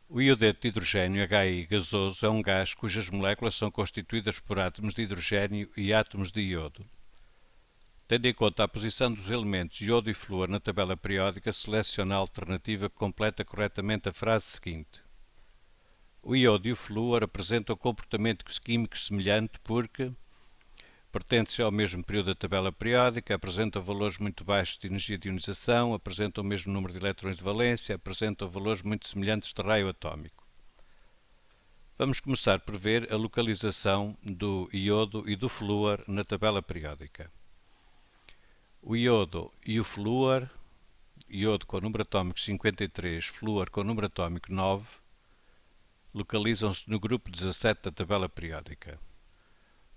O iodeto de hidrogênio HI gasoso é um gás cujas moléculas são constituídas por átomos de hidrogênio e átomos de iodo. Tendo em conta a posição dos elementos iodo e flúor na tabela periódica, selecione a alternativa que completa corretamente a frase seguinte. O iodo e o flúor apresentam comportamento químico semelhante porque pertencem ao mesmo período da tabela periódica, apresentam valores muito baixos de energia de ionização, apresentam o mesmo número de eletrões de valência, apresentam valores muito semelhantes de raio atómico. Vamos começar por ver a localização do iodo e do flúor na tabela periódica. O iodo e o flúor, iodo com o número atómico 53, flúor com o número atómico 9, localizam-se no grupo 17 da tabela periódica.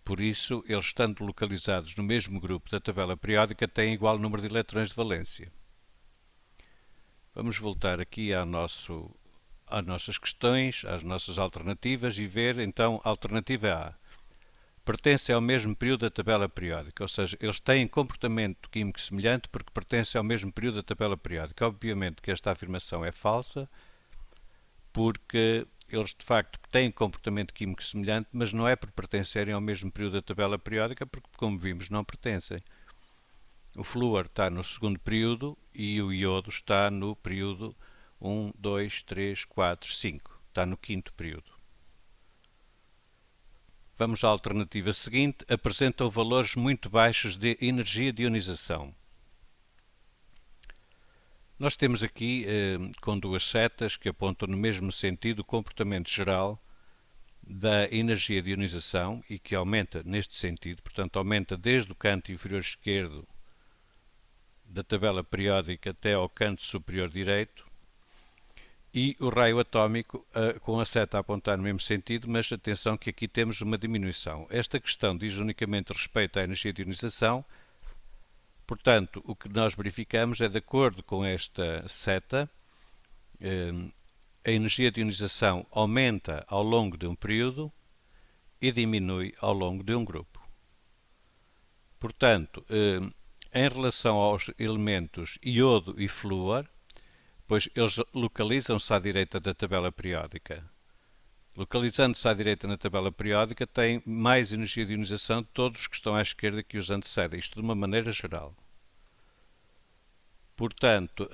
Por isso, eles estando localizados no mesmo grupo da tabela periódica, têm igual número de eletrões de valência. Vamos voltar aqui às nossas questões, às nossas alternativas e ver, então, a alternativa A. Pertencem ao mesmo período da tabela periódica, ou seja, eles têm comportamento químico semelhante porque pertencem ao mesmo período da tabela periódica. Obviamente que esta afirmação é falsa, porque eles de facto têm comportamento químico semelhante, mas não é por pertencerem ao mesmo período da tabela periódica, porque, como vimos, não pertencem. O flúor está no segundo período e o iodo está no período 1, 2, 3, 4, 5. Está no quinto período. Vamos à alternativa seguinte. Apresentam valores muito baixos de energia de ionização. Nós temos aqui, com duas setas que apontam no mesmo sentido o comportamento geral da energia de ionização e que aumenta neste sentido, portanto aumenta desde o canto inferior esquerdo da tabela periódica até ao canto superior direito, e o raio atómico com a seta a apontar no mesmo sentido, mas atenção que aqui temos uma diminuição. Esta questão diz unicamente respeito à energia de ionização. Portanto, o que nós verificamos é, de acordo com esta seta, a energia de ionização aumenta ao longo de um período e diminui ao longo de um grupo. Portanto, em relação aos elementos iodo e flúor, pois eles localizam-se à direita da tabela periódica. Localizando-se à direita na tabela periódica, têm mais energia de ionização de todos os que estão à esquerda que os antecedem, isto de uma maneira geral. Portanto,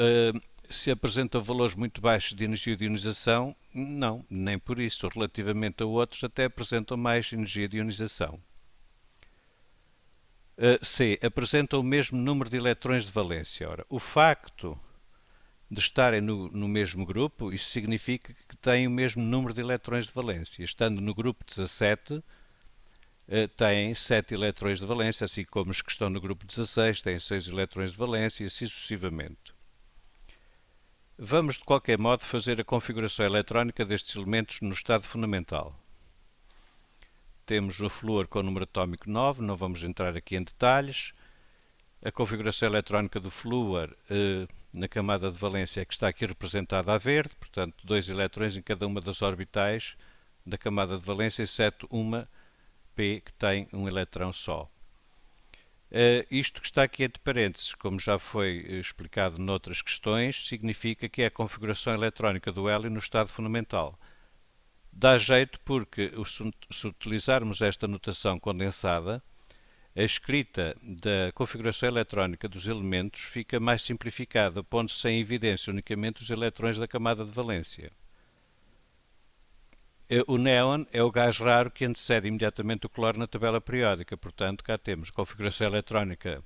se apresentam valores muito baixos de energia de ionização, não, nem por isso. Relativamente a outros, até apresentam mais energia de ionização. C. Apresentam o mesmo número de eletrões de valência. Ora, o facto de estarem no mesmo grupo, isso significa que têm o mesmo número de eletrões de valência. Estando no grupo 17, têm 7 eletrões de valência, assim como os que estão no grupo 16 têm 6 eletrões de valência e assim sucessivamente. Vamos, de qualquer modo, fazer a configuração eletrónica destes elementos no estado fundamental. Temos o flúor com o número atómico 9, não vamos entrar aqui em detalhes. A configuração eletrónica do flúor na camada de valência é que está aqui representada a verde, portanto 2 eletrões em cada uma das orbitais da camada de valência, exceto uma P que tem um eletrão só. Isto que está aqui entre parênteses, como já foi explicado noutras questões, significa que é a configuração eletrónica do hélio no estado fundamental. Dá jeito porque, se utilizarmos esta notação condensada, a escrita da configuração eletrónica dos elementos fica mais simplificada, pondo-se em evidência unicamente os eletrões da camada de valência. O néon é o gás raro que antecede imediatamente o cloro na tabela periódica, portanto, cá temos a configuração eletrónica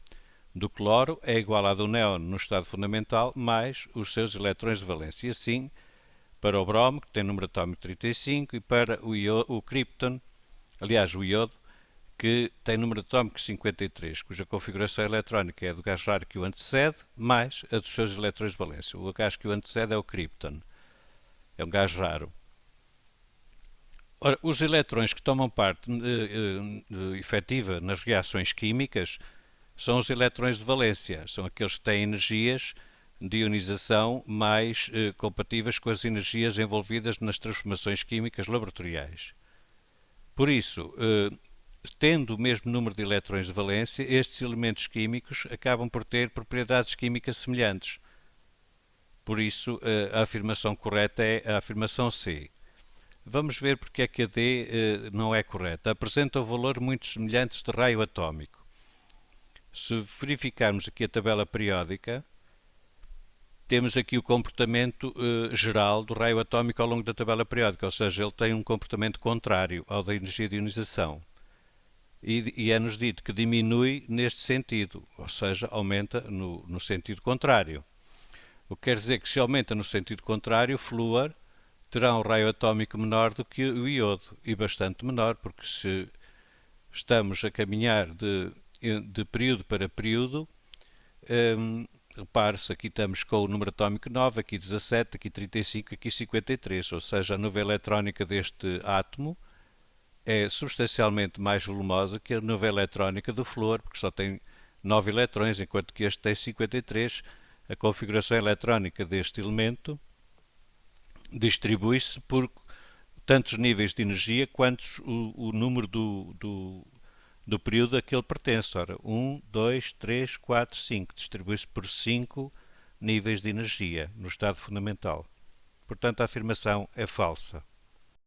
do cloro é igual à do néon no estado fundamental, mais os seus eletrões de valência. E assim, para o bromo, que tem número atómico 35, e para o crípton, aliás, o iodo, que tem número atómico 53, cuja configuração eletrónica é do gás raro que o antecede, mais a dos seus eletrões de valência. O gás que o antecede é o crípton. É um gás raro. Ora, os eletrões que tomam parte efetiva nas reações químicas são os eletrões de valência. São aqueles que têm energias de ionização mais compatíveis com as energias envolvidas nas transformações químicas laboratoriais. Por isso, tendo o mesmo número de eletrões de valência, estes elementos químicos acabam por ter propriedades químicas semelhantes. Por isso, a afirmação correta é a afirmação C. Vamos ver porque é que a D não é correta. Apresenta um valor muito semelhantes de raio atómico. Se verificarmos aqui a tabela periódica, temos aqui o comportamento geral do raio atómico ao longo da tabela periódica, ou seja, ele tem um comportamento contrário ao da energia de ionização. E é-nos dito que diminui neste sentido, ou seja, aumenta no sentido contrário. O que quer dizer que se aumenta no sentido contrário, o flúor terá um raio atómico menor do que o iodo, e bastante menor, porque se estamos a caminhar de período para período, repare-se, aqui estamos com o número atómico 9, aqui 17, aqui 35, aqui 53, ou seja, a nuvem eletrónica deste átomo é substancialmente mais volumosa que a nuvem eletrónica do flúor, porque só tem 9 eletrões, enquanto que este tem 53. A configuração eletrónica deste elemento distribui-se por tantos níveis de energia quantos o número do período a que ele pertence. Ora, 1, 2, 3, 4, 5. Distribui-se por 5 níveis de energia no estado fundamental. Portanto, a afirmação é falsa.